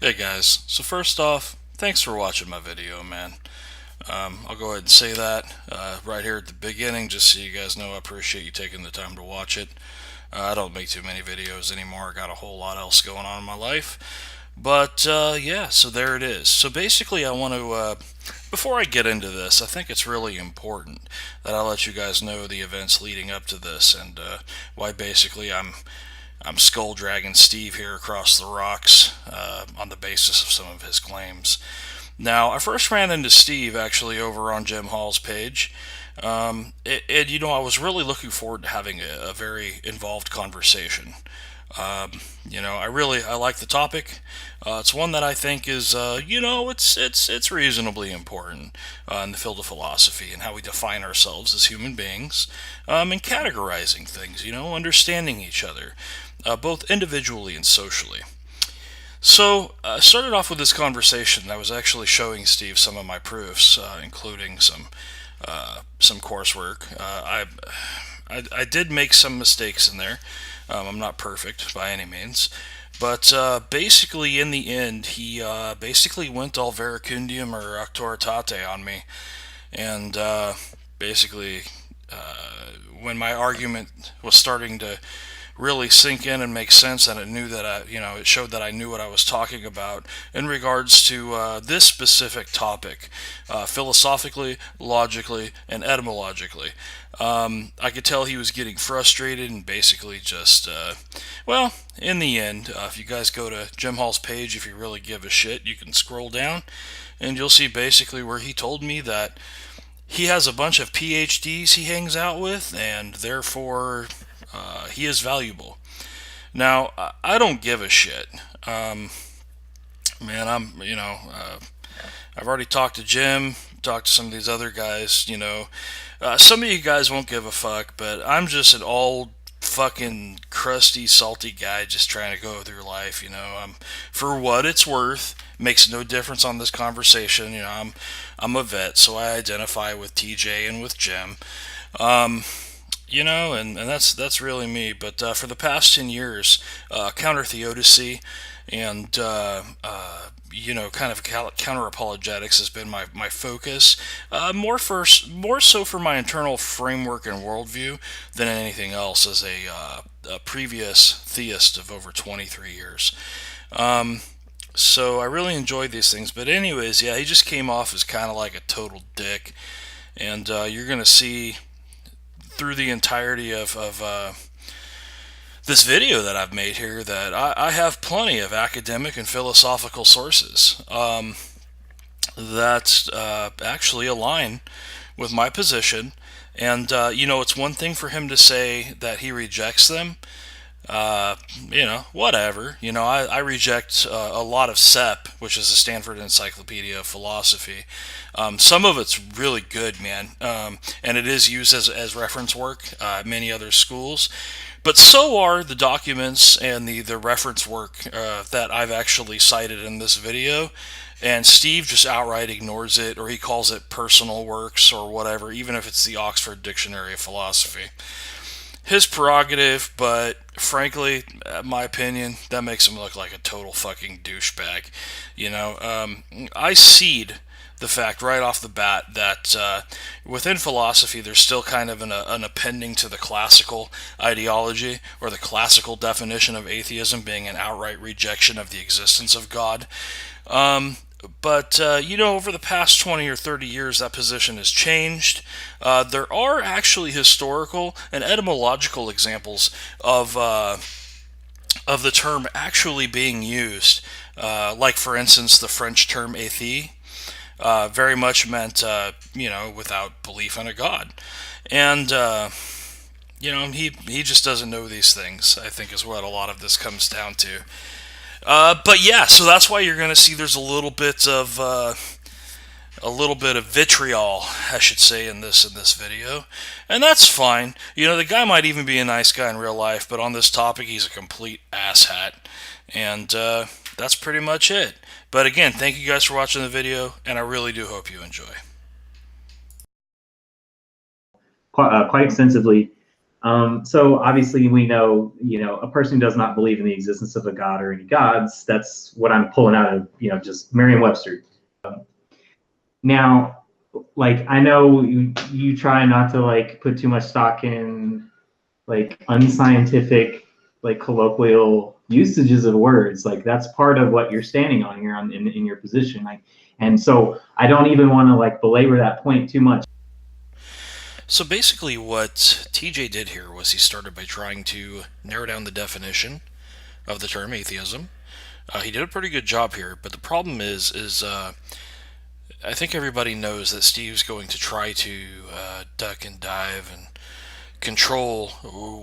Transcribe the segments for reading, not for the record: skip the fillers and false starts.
Hey guys, so first off, thanks for watching my video, man. I'll go ahead and say that right here at the beginning, just so you guys know I appreciate you taking the time to watch it. I don't make too many videos anymore, I got a whole lot else going on in my life. But yeah, so there it is. So basically, I want to, before I get into this, I think it's really important that I let you guys know the events leading up to this and why basically I'm skull dragging Steve here across the rocks on the basis of some of his claims. Now, I first ran into Steve actually over on Jim Hall's page. I was really looking forward to having a very involved conversation. I like the topic. It's one that I think is, it's reasonably important in the field of philosophy and how we define ourselves as human beings, and categorizing things. Understanding each other, both individually and socially. So, I started off with this conversation. I was actually showing Steve some of my proofs, including some coursework. I did make some mistakes in there. I'm not perfect by any means. But basically, in the end, he basically went all Veracundium or Auctoritate on me. And basically, when my argument was starting to really sink in and make sense, and it showed that I knew what I was talking about in regards to this specific topic, philosophically, logically, and etymologically. I could tell he was getting frustrated and basically just, in the end, if you guys go to Jim Hall's page, if you really give a shit, you can scroll down and you'll see basically where he told me that he has a bunch of PhDs he hangs out with, and therefore he is valuable. Now, I don't give a shit. Man, I've already talked to Jim, talked to some of these other guys, some of you guys won't give a fuck, but I'm just an old fucking crusty, salty guy just trying to go through life, for what it's worth. Makes no difference on this conversation. I'm a vet, so I identify with TJ and with Jim. And that's really me. But for the past 10 years, counter theodicy and kind of counter apologetics has been my focus. More so for my internal framework and worldview than anything else. As a previous theist of over 23 years. So I really enjoyed these things. But anyways, yeah, he just came off as kind of like a total dick, and you're gonna see through the entirety of this video that I've made here that I have plenty of academic and philosophical sources that actually align with my position. And, it's one thing for him to say that he rejects them. Whatever. I reject a lot of SEP, which is the Stanford Encyclopedia of Philosophy. Some of it's really good, man, and it is used as reference work at many other schools. But so are the documents and the reference work that I've actually cited in this video. And Steve just outright ignores it, or he calls it personal works or whatever, even if it's the Oxford Dictionary of Philosophy. His prerogative, but frankly, my opinion, that makes him look like a total fucking douchebag. I cede the fact right off the bat that within philosophy there's still kind of an appending to the classical ideology, or the classical definition of atheism being an outright rejection of the existence of God. But over the past 20 or 30 years, that position has changed. There are actually historical and etymological examples of the term actually being used. Like, for instance, the French term athée very much meant, without belief in a god. And, he just doesn't know these things, I think, is what a lot of this comes down to. But yeah, so that's why you're going to see there's a little bit of vitriol, I should say, in this video, and that's fine. The guy might even be a nice guy in real life, but on this topic, he's a complete asshat, and that's pretty much it. But again, thank you guys for watching the video, and I really do hope you enjoy. Quite extensively. So obviously we know, a person who does not believe in the existence of a God or any gods. That's what I'm pulling out of, just Merriam-Webster. Now, like, I know you try not to like put too much stock in like unscientific, like colloquial usages of words. Like that's part of what you're standing on here in your position. Like, and so I don't even want to like belabor that point too much. So basically, what TJ did here was he started by trying to narrow down the definition of the term atheism. He did a pretty good job here, but the problem is I think everybody knows that Steve's going to try to duck and dive and control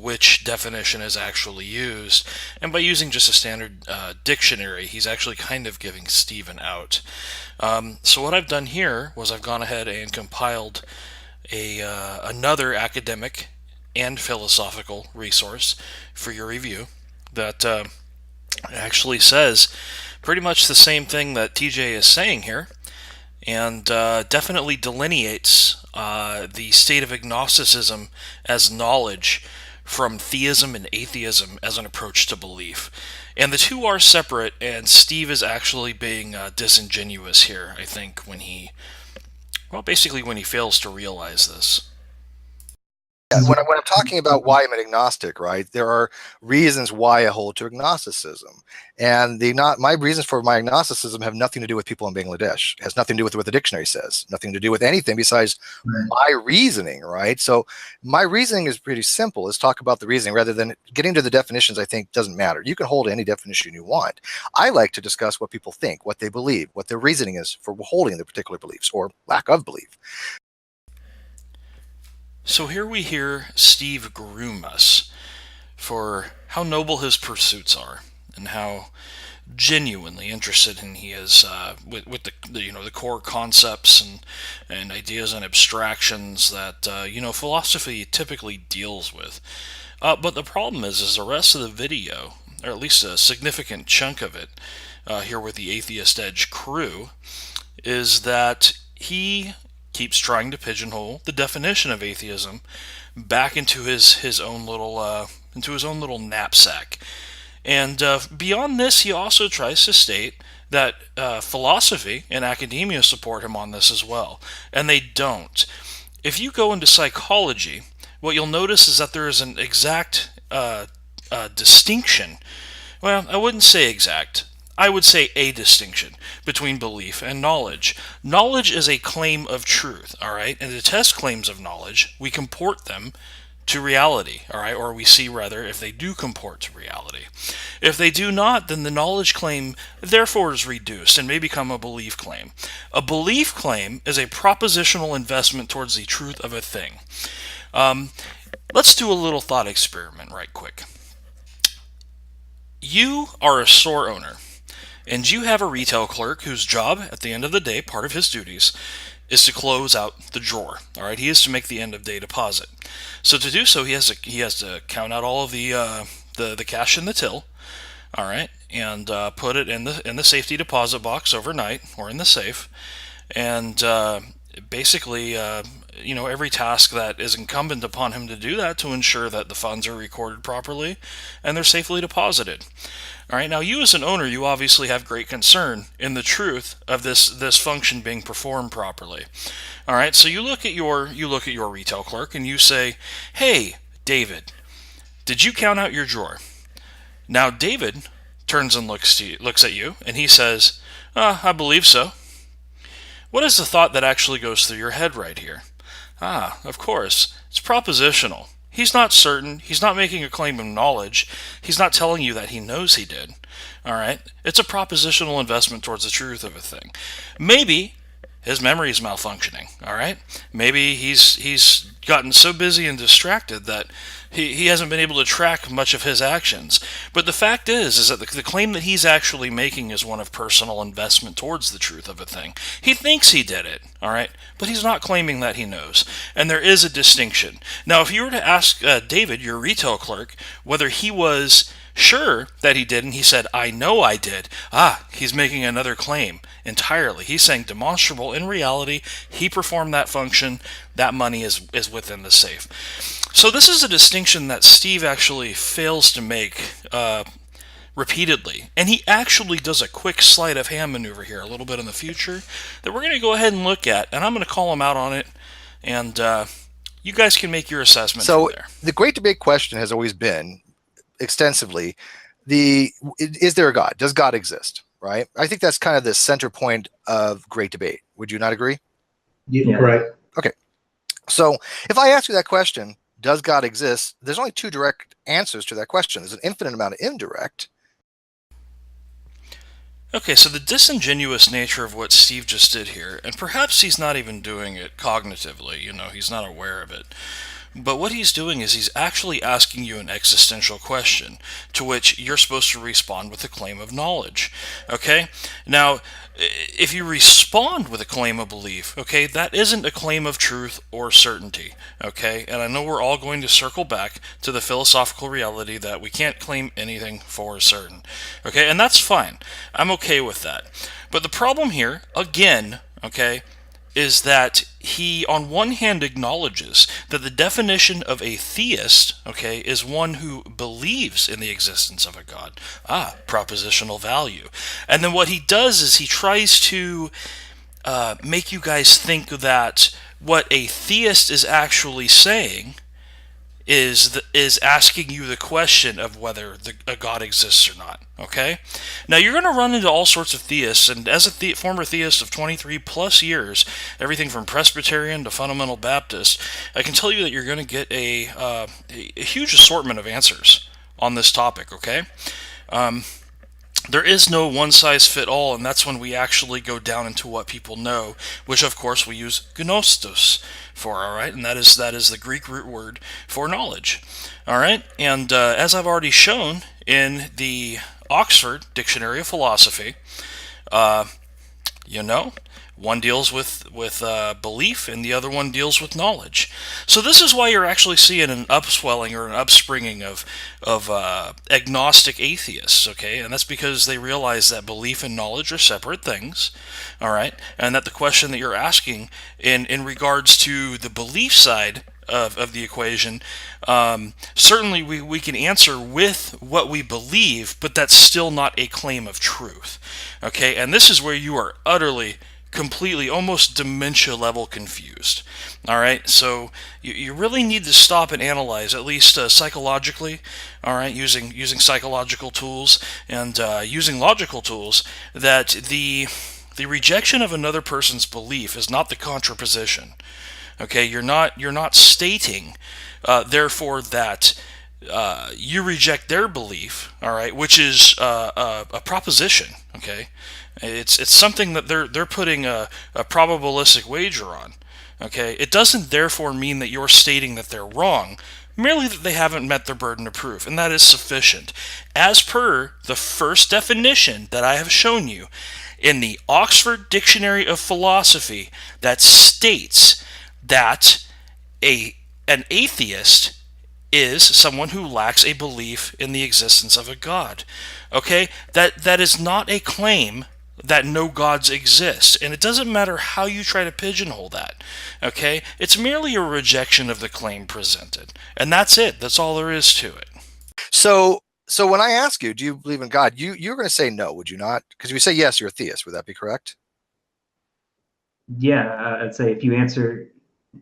which definition is actually used, and by using just a standard dictionary, he's actually kind of giving Steve an out. So what I've done here was I've gone ahead and compiled another academic and philosophical resource for your review that actually says pretty much the same thing that TJ is saying here, and definitely delineates the state of agnosticism as knowledge from theism and atheism as an approach to belief. And the two are separate, and Steve is actually being disingenuous here, I think, when basically when he fails to realize this. Yeah, when I'm talking about why I'm an agnostic, right, there are reasons why I hold to agnosticism. And my reasons for my agnosticism have nothing to do with people in Bangladesh. It has nothing to do with what the dictionary says, nothing to do with anything besides my reasoning, right? So my reasoning is pretty simple. Let's talk about the reasoning rather than getting to the definitions. I think doesn't matter. You can hold any definition you want. I like to discuss what people think, what they believe, what their reasoning is for holding their particular beliefs or lack of belief. So here we hear Steve groom us for how noble his pursuits are and how genuinely interested in he is with the core concepts and ideas and abstractions that philosophy typically deals with. But the problem is the rest of the video, or at least a significant chunk of it, here with the Atheist Edge crew, is that he keeps trying to pigeonhole the definition of atheism back into his own little knapsack. And beyond this, he also tries to state that philosophy and academia support him on this as well, and they don't. If you go into psychology, what you'll notice is that there is an exact distinction. Well, I wouldn't say exact. I would say a distinction between belief and knowledge. Knowledge is a claim of truth, all right? And to test claims of knowledge, we comport them to reality, all right? Or we see, rather, if they do comport to reality. If they do not, then the knowledge claim, therefore, is reduced and may become a belief claim. A belief claim is a propositional investment towards the truth of a thing. Let's do a little thought experiment right quick. You are a store owner, and you have a retail clerk whose job, at the end of the day, part of his duties, is to close out the drawer. All right, he is to make the end of day deposit. So to do so, he has to count out all of the cash in the till. All right, and put it in the safety deposit box overnight or in the safe, and basically, every task that is incumbent upon him to do that to ensure that the funds are recorded properly and they're safely deposited. All right, now you as an owner, you obviously have great concern in the truth of this function being performed properly. All right, so you look at your retail clerk and you say, "Hey, David, did you count out your drawer?" Now David turns and looks at you and he says, "I believe so." What is the thought that actually goes through your head right here? Of course, it's propositional. He's not certain. He's not making a claim of knowledge. He's not telling you that he knows he did. All right? It's a propositional investment towards the truth of a thing. Maybe his memory is malfunctioning. All right? Maybe he's gotten so busy and distracted that he hasn't been able to track much of his actions. But the fact is that the claim that he's actually making is one of personal investment towards the truth of a thing. He thinks he did it, all right? But he's not claiming that he knows. And there is a distinction. Now, if you were to ask David, your retail clerk, whether he was sure that he did, and he said, "I know I did," he's making another claim entirely. He's saying demonstrable. In reality, he performed that function. That money is within the safe. So this is a distinction that Steve actually fails to make repeatedly, and he actually does a quick sleight of hand maneuver here a little bit in the future that we're going to go ahead and look at, and I'm going to call him out on it, and you guys can make your assessment So from there. the great debate question has always been extensively is there a God? Does God exist? Right? I think that's kind of the center point of great debate. Would you not agree? Yeah. Correct. So if I ask you that question, does God exist? There's only two direct answers to that question. There's an infinite amount of indirect. Okay, so the disingenuous nature of what Steve just did here, and perhaps he's not even doing it cognitively, he's not aware of it, but what he's doing is he's actually asking you an existential question to which you're supposed to respond with a claim of knowledge. Okay? Now, if you respond with a claim of belief, okay, that isn't a claim of truth or certainty. Okay? And I know we're all going to circle back to the philosophical reality that we can't claim anything for certain. Okay? And that's fine. I'm okay with that. But the problem here, again, okay, is that he, on one hand, acknowledges that the definition of a theist, okay, is one who believes in the existence of a God. Propositional value. And then what he does is he tries to make you guys think that what a theist is actually saying is asking you the question of whether a God exists or not. Okay? Now, you're going to run into all sorts of theists, and as a former theist of 23 plus years, everything from Presbyterian to Fundamental Baptist, I can tell you that you're going to get a huge assortment of answers on this topic. Okay? There is no one-size-fit-all, and that's when we actually go down into what people know, which of course we use gnostos for, all right? And that is the Greek root word for knowledge, all right? And as I've already shown in the Oxford Dictionary of Philosophy, one deals with belief and the other one deals with knowledge. So this is why you're actually seeing an upswelling or an upspringing of agnostic atheists, okay? And that's because they realize that belief and knowledge are separate things, all right? And that the question that you're asking in regards to the belief side of the equation, certainly we can answer with what we believe, but that's still not a claim of truth, okay? And this is where you are utterly, completely, almost dementia level confused. All right, so you really need to stop and analyze, at least psychologically, all right, using psychological tools and using logical tools, that the rejection of another person's belief is not the contraposition. Okay, you're not stating, therefore, that you reject their belief, all right, which is a proposition. Okay, it's something that they're putting a probabilistic wager on. Okay, it doesn't therefore mean that you're stating that they're wrong, merely that they haven't met their burden of proof, and that is sufficient. As per the first definition that I have shown you in the Oxford Dictionary of Philosophy, that states that an atheist is someone who lacks a belief in the existence of a God. Okay? That is not a claim that no gods exist, and it doesn't matter how you try to pigeonhole that. Okay? It's merely a rejection of the claim presented. And that's it. That's all there is to it. So when I ask you, do you believe in God? You're going to say no, would you not? Because if you say yes, you're a theist. Would that be correct? Yeah, I'd say if you answer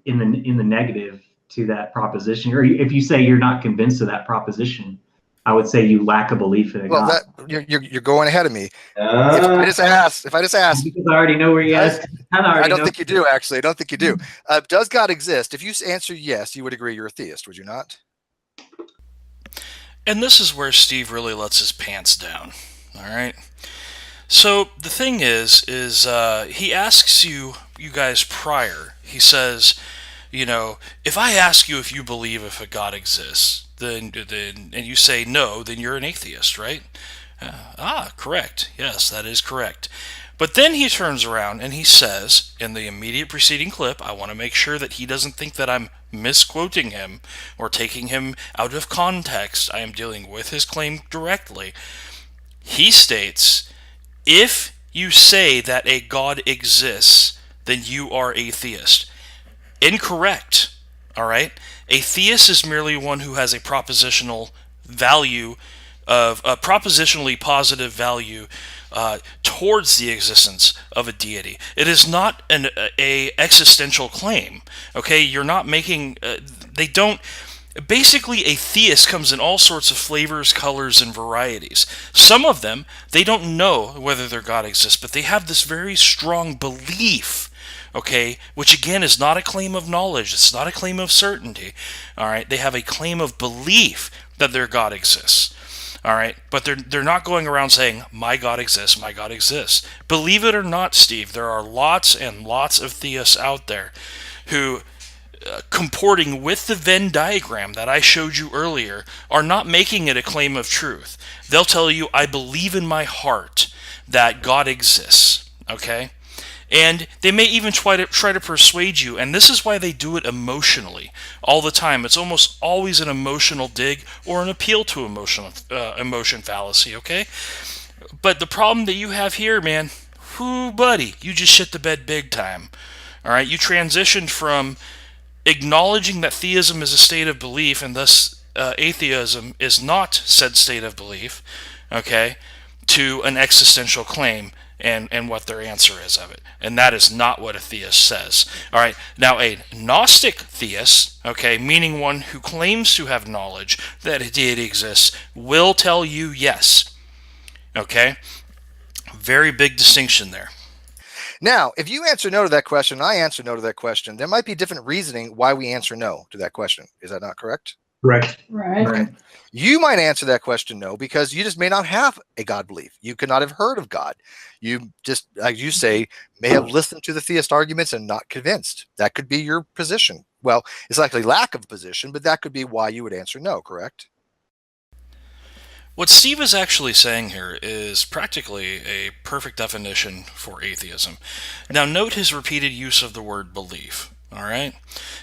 in the negative to that proposition, or if you say you're not convinced of that proposition, I would say you lack a belief in a God. You're going ahead of me. If I just ask, because I already know where you ask. I don't think you do, actually. I don't think you do. Does God exist? If you answer yes, you would agree you're a theist, would you not? And this is where Steve really lets his pants down. All right. So the thing is he asks you guys prior. He says, if I ask you if you believe if a God exists, then and you say no, then you're an atheist, right? Correct. Yes, that is correct. But then he turns around and he says, in the immediate preceding clip, I want to make sure that he doesn't think that I'm misquoting him or taking him out of context. I am dealing with his claim directly. He states, if you say that a God exists, then you are atheist. Incorrect. All right? A theist is merely one who has a propositional value of a propositionally positive value towards the existence of a deity. It is not a existential claim. Okay, you're not making. They don't. Basically, a theist comes in all sorts of flavors, colors, and varieties. Some of them, they don't know whether their God exists, but they have this very strong belief, okay, which again is not a claim of knowledge, it's not a claim of certainty, all right? They have a claim of belief that their God exists, all right? But they're not going around saying, my God exists, my God exists. Believe it or not, Steve, there are lots and lots of theists out there who comporting with the Venn diagram that I showed you earlier, are not making it a claim of truth. They'll tell you, I believe in my heart that God exists, okay? And they may even try to persuade you, and this is why they do it emotionally all the time. It's almost always an emotional dig or an appeal to emotion fallacy, okay? But the problem that you have here, man, whoo, buddy, you just shit the bed big time. All right, you transitioned from acknowledging that theism is a state of belief and thus atheism is not said state of belief, okay, to an existential claim and what their answer is of it. And that is not what a theist says. All right, now a Gnostic theist, okay, meaning one who claims to have knowledge that a deity exists, will tell you yes, okay? Very big distinction there. Now, if you answer no to that question, and I answer no to that question, there might be different reasoning why we answer no to that question. Is that not correct? Right. Right. You might answer that question no because you just may not have a God belief. You could not have heard of God. You just, like you say, may have listened to the theist arguments and not convinced. That could be your position. Well, it's likely lack of position, but that could be why you would answer no, correct? What Steve is actually saying here is practically a perfect definition for atheism. Now, note his repeated use of the word belief. All right?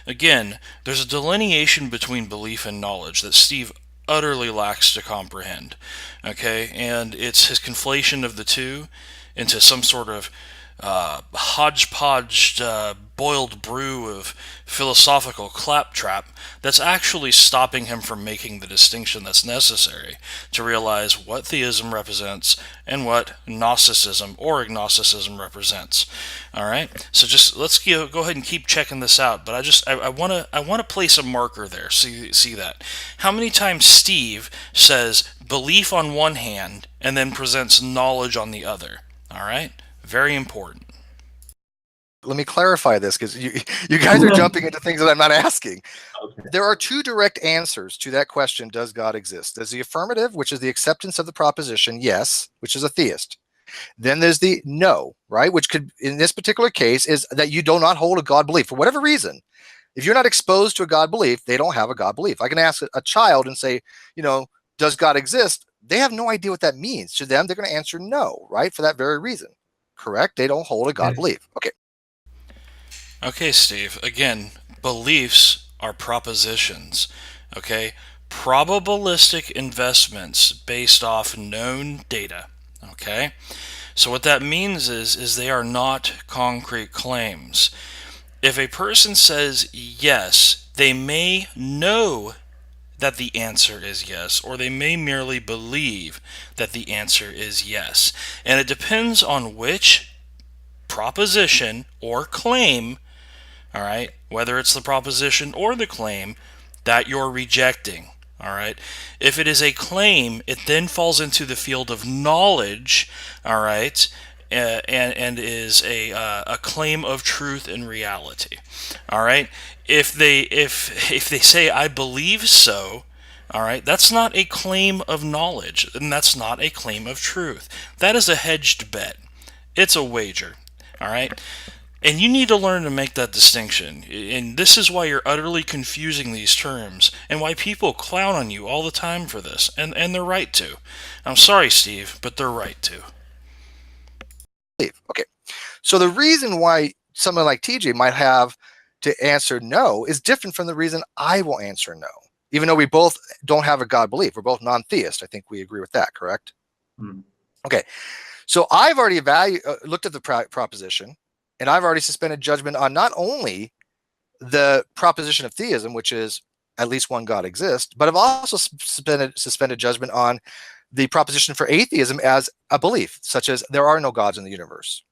Again, there's a delineation between belief and knowledge that Steve utterly lacks to comprehend. Okay? And it's his conflation of the two into some sort of hodgepodge boiled brew of philosophical claptrap that's actually stopping him from making the distinction that's necessary to realize what theism represents and what Gnosticism or agnosticism represents. All right, so just let's go ahead and keep checking this out. But I want to place a marker there. See that? How many times Steve says belief on one hand and then presents knowledge on the other? All right. Very important. Let me clarify this because you guys are jumping into things that I'm not asking. Okay. There are two direct answers to that question, does God exist? There's the affirmative, which is the acceptance of the proposition, yes, which is a theist. Then there's the no, right, which could, in this particular case, is that you do not hold a God belief for whatever reason. If you're not exposed to a God belief, they don't have a God belief. I can ask a child and say, does God exist? They have no idea what that means. To them, they're going to answer no, right, for that very reason. Correct? They don't hold a God belief. Okay. Okay, Steve. Again, beliefs are propositions. Okay? Probabilistic investments based off known data. Okay? So what that means is they are not concrete claims. If a person says yes, they may know that the answer is yes, or they may merely believe that the answer is yes. And it depends on which proposition or claim, all right, whether it's the proposition or the claim that you're rejecting. All right. If it is a claim, it then falls into the field of knowledge. All right. And is a claim of truth and reality. All right. If they say I believe so, all right, that's not a claim of knowledge, and that's not a claim of truth. That is a hedged bet. It's a wager. All right. And you need to learn to make that distinction. And this is why you're utterly confusing these terms and why people clown on you all the time for this. And they're right to. I'm sorry, Steve, but they're right to. Okay. So the reason why someone like TJ might have to answer no is different from the reason I will answer no. Even though we both don't have a God belief. We're both non-theist. I think we agree with that, correct? Mm. Okay. So I've already looked at the proposition, and I've already suspended judgment on not only the proposition of theism, which is at least one God exists, but I've also suspended judgment on the proposition for atheism as a belief, such as there are no gods in the universe.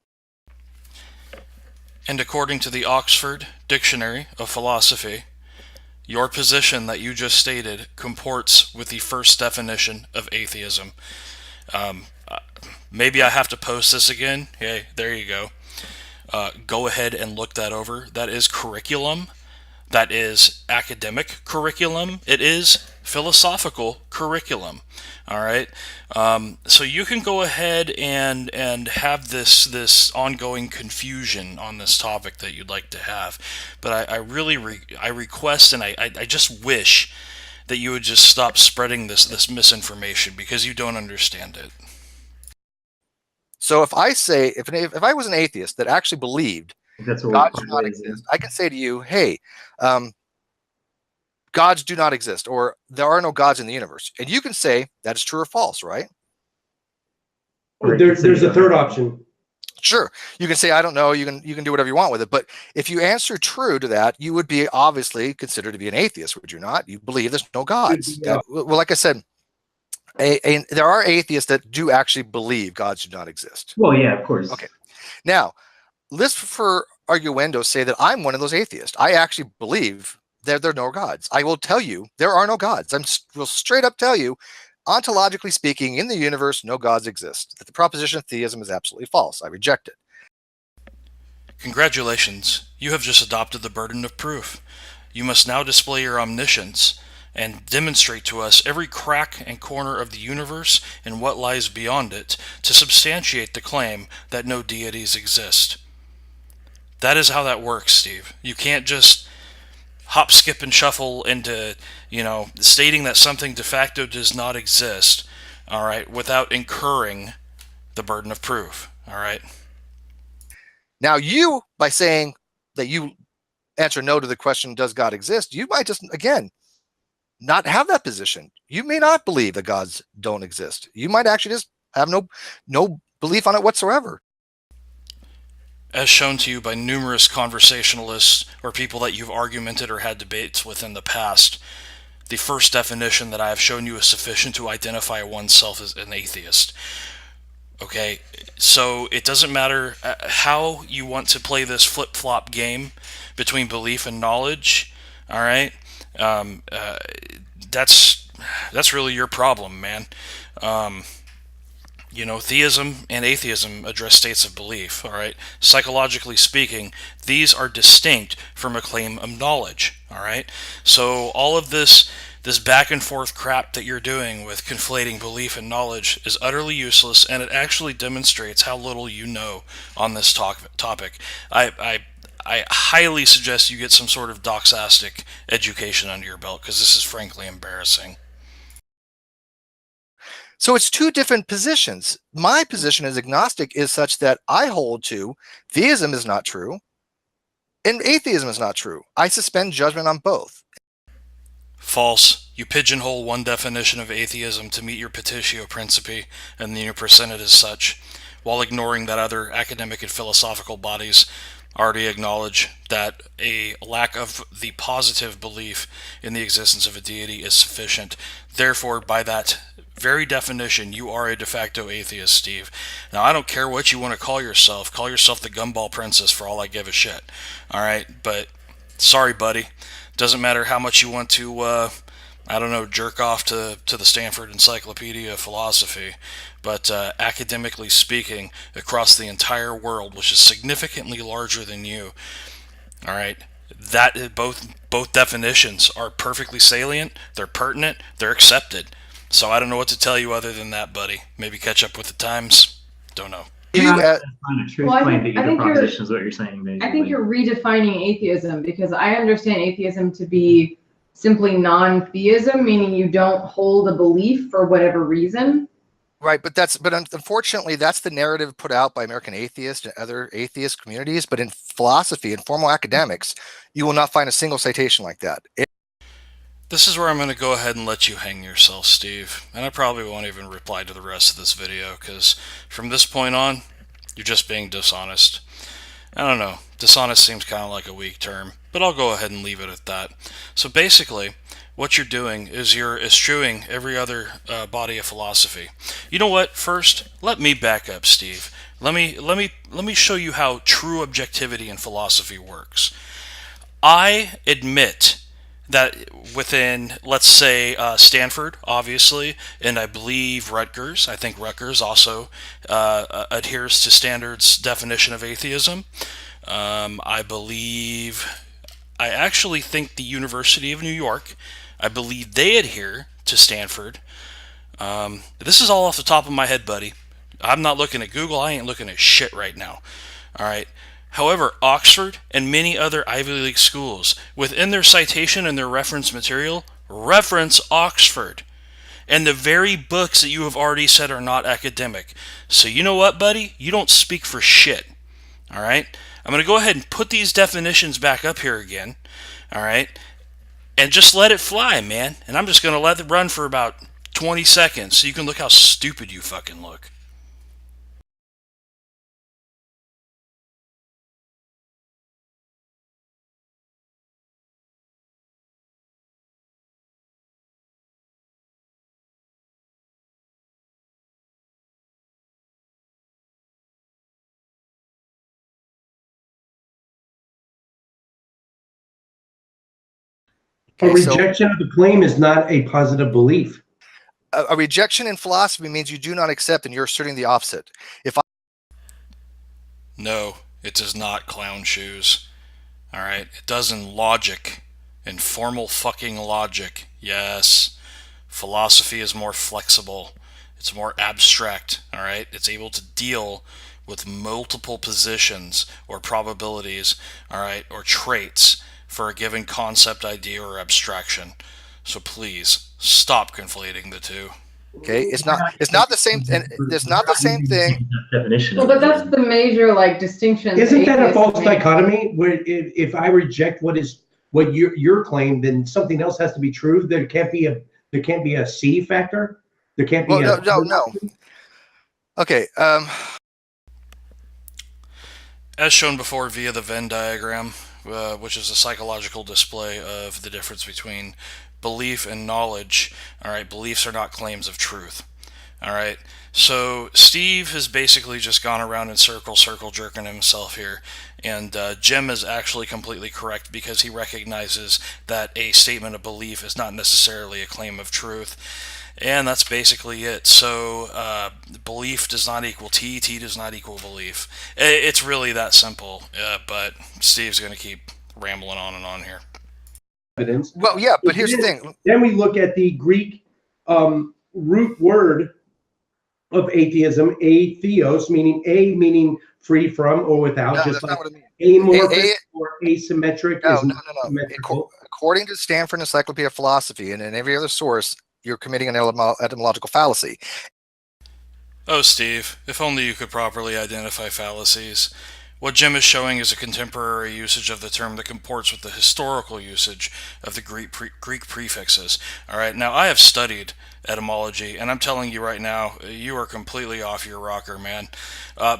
And according to the Oxford Dictionary of Philosophy, your position that you just stated comports with the first definition of atheism. Maybe I have to post this again. Hey, there you go. Go ahead and look that over. That is curriculum. That is academic curriculum. It is philosophical curriculum. All right. So you can go ahead and have this ongoing confusion on this topic that you'd like to have, but I really request and I just wish that you would just stop spreading this misinformation because you don't understand it. So if I say, if I was an atheist that actually believed That's what gods do not exist, I can say to you, hey, gods do not exist, or there are no gods in the universe. And you can say that is true or false, right? There's a third option. Sure. You can say, I don't know, you can do whatever you want with it. But if you answer true to that, you would be obviously considered to be an atheist, would you not? You believe there's no gods. Yeah. Well, like I said, there are atheists that do actually believe gods do not exist. Well, yeah, of course. Okay. Now, let's for arguendo say that I'm one of those atheists. I actually believe that there are no gods. I will tell you there are no gods. Will straight up tell you, ontologically speaking, in the universe, no gods exist. That the proposition of theism is absolutely false. I reject it. Congratulations, you have just adopted the burden of proof. You must now display your omniscience and demonstrate to us every crack and corner of the universe and what lies beyond it to substantiate the claim that no deities exist. That is how that works, Steve. You can't just hop, skip, and shuffle into, stating that something de facto does not exist, all right, without incurring the burden of proof, all right? Now, you, by saying that you answer no to the question, does God exist, you might just, again, not have that position. You may not believe that gods don't exist. You might actually just have no belief on it whatsoever. As shown to you by numerous conversationalists or people that you've argumented or had debates with in the past, the first definition that I have shown you is sufficient to identify oneself as an atheist. Okay, so it doesn't matter how you want to play this flip-flop game between belief and knowledge, all right? That's really your problem, man. Theism and atheism address states of belief, all right? Psychologically speaking, these are distinct from a claim of knowledge, all right? So all of this back and forth crap that you're doing with conflating belief and knowledge is utterly useless, and it actually demonstrates how little you know on this topic. I highly suggest you get some sort of doxastic education under your belt, because this is frankly embarrassing. So it's two different positions. My position as agnostic is such that I hold to theism is not true and atheism is not true. I suspend judgment on both. False. You pigeonhole one definition of atheism to meet your petitio principii, and then you present it as such, while ignoring that other academic and philosophical bodies already acknowledge that a lack of the positive belief in the existence of a deity is sufficient. Therefore, by that very definition, you are a de facto atheist, Steve. Now, I don't care what you want to call yourself. Call yourself the Gumball Princess for all I give a shit. All right? But, sorry, buddy. Doesn't matter how much you want to, jerk off to the Stanford Encyclopedia of Philosophy. But academically speaking, across the entire world, which is significantly larger than you, all right, that both definitions are perfectly salient, they're pertinent, they're accepted. So I don't know what to tell you other than that, buddy. Maybe catch up with the times. Don't know. You're not on a truth claim to either proposition is what you're saying, basically. I think you're redefining atheism, because I understand atheism to be simply non-theism, meaning you don't hold a belief for whatever reason. Right, but unfortunately that's the narrative put out by American atheists and other atheist communities. But in philosophy and formal academics, you will not find a single citation like that. This is where I'm going to go ahead and let you hang yourself, Steve. And I probably won't even reply to the rest of this video, because from this point on, you're just being dishonest. I don't know. Dishonest seems kind of like a weak term, but I'll go ahead and leave it at that. So basically, what you're doing is you're eschewing every other body of philosophy. You know what? First, let me back up, Steve. Let me show you how true objectivity in philosophy works. I admit that within, let's say, Stanford, obviously, and I believe Rutgers, I think Rutgers also adheres to Stanford's definition of atheism. I actually think the University of New York, I believe they adhere to Stanford. This is all off the top of my head, buddy. I'm not looking at Google. I ain't looking at shit right now. All right. However, Oxford and many other Ivy League schools, within their citation and their reference material, reference Oxford and the very books that you have already said are not academic. So you know what, buddy? You don't speak for shit. All right? I'm going to go ahead and put these definitions back up here again. All right? And just let it fly, man. And I'm just going to let it run for about 20 seconds so you can look how stupid you fucking look. A rejection of the claim is not a positive belief. A rejection in philosophy means you do not accept, and you're asserting the opposite. No, it does not, clown shoes. Alright? It does in logic. In formal fucking logic. Yes. Philosophy is more flexible. It's more abstract. Alright? It's able to deal with multiple positions or probabilities, alright, or traits for a given concept, idea, or abstraction. So please, stop conflating the two. Okay, it's not the same, and it's not the same thing. Definition. Well, but that's the major distinction. Isn't that a false dichotomy? Where if I reject what your claim, then something else has to be true. There can't be a C factor. There can't be. Well, no. Okay. As shown before via the Venn diagram, which is a psychological display of the difference between belief and knowledge. All right, beliefs are not claims of truth. All right, so Steve has basically just gone around in circle jerking himself here, and Jim is actually completely correct because he recognizes that a statement of belief is not necessarily a claim of truth. And that's basically it. So belief does not equal T does not equal belief. It's really that simple, but Steve's going to keep rambling on and on here. Evidence. Well, yeah, but here's the thing. Then we look at the Greek root word of atheism, atheos, meaning free from or without, No, just that's like not what I mean. amorphous or asymmetric. No. According to Stanford Encyclopedia of Philosophy and in every other source, you're committing an etymological fallacy. Oh, Steve, if only you could properly identify fallacies. What Jim is showing is a contemporary usage of the term that comports with the historical usage of the Greek prefixes. All right, now I have studied etymology, and I'm telling you right now, you are completely off your rocker, man.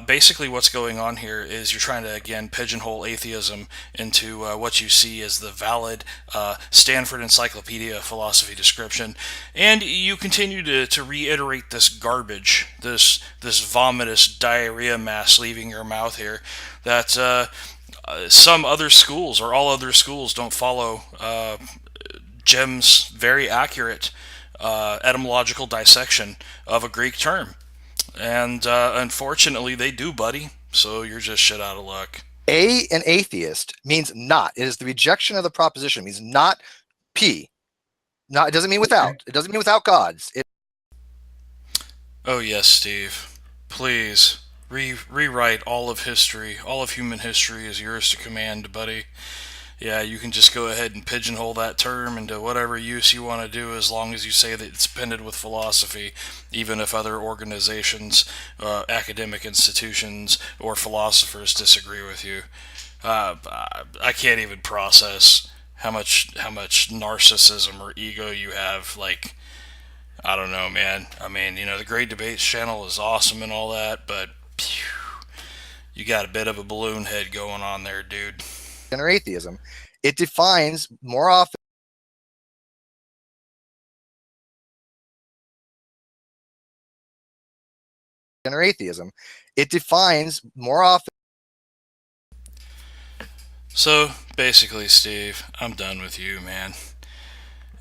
Basically, what's going on here is you're trying to, again, pigeonhole atheism into what you see as the valid Stanford Encyclopedia philosophy description, and you continue to reiterate this garbage, this vomitous diarrhea mass leaving your mouth here, that some other schools or all other schools don't follow Jim's very accurate etymological dissection of a Greek term. And unfortunately, they do, buddy. So you're just shit out of luck. An atheist means not. It is the rejection of the proposition. It means not P. Not. It doesn't mean without. It doesn't mean without gods. Oh yes, Steve. Please rewrite all of history. All of human history is yours to command, buddy. Yeah, you can just go ahead and pigeonhole that term into whatever use you want to do as long as you say that it's appended with philosophy, even if other organizations, academic institutions, or philosophers disagree with you. I can't even process how much narcissism or ego you have. Like, I don't know, man. I mean, the Great Debates channel is awesome and all that, but you got a bit of a balloon head going on there, dude. or atheism, it defines more often or atheism, it defines more often. So basically, Steve, I'm done with you, man.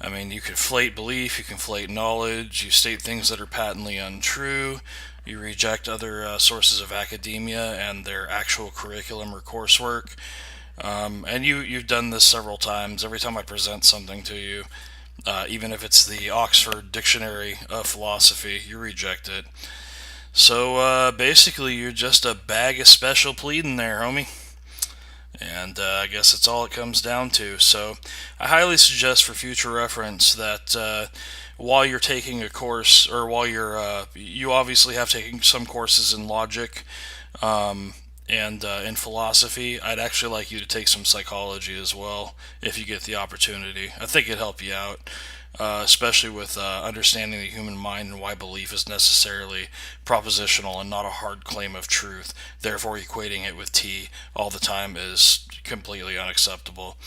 I mean, you conflate belief, you conflate knowledge, you state things that are patently untrue, you reject other sources of academia and their actual curriculum or coursework. And you've done this several times. Every time I present something to you, even if it's the Oxford Dictionary of Philosophy, you reject it. So basically, you're just a bag of special pleading there, homie. And I guess that's all it comes down to. So I highly suggest for future reference that while you're taking a course, or while you obviously have taken some courses in logic and in philosophy, I'd actually like you to take some psychology as well if you get the opportunity. I think it'd help you out. Especially with understanding the human mind and why belief is necessarily propositional and not a hard claim of truth. Therefore, equating it with T all the time is completely unacceptable.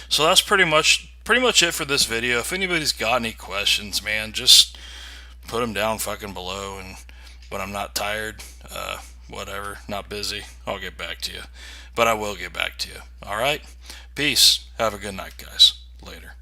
So that's pretty much it for this video. If anybody's got any questions, man, just put them down fucking below. And when I'm not tired, whatever, not busy, I'll get back to you. But I will get back to you. All right, peace. Have a good night, guys. Later.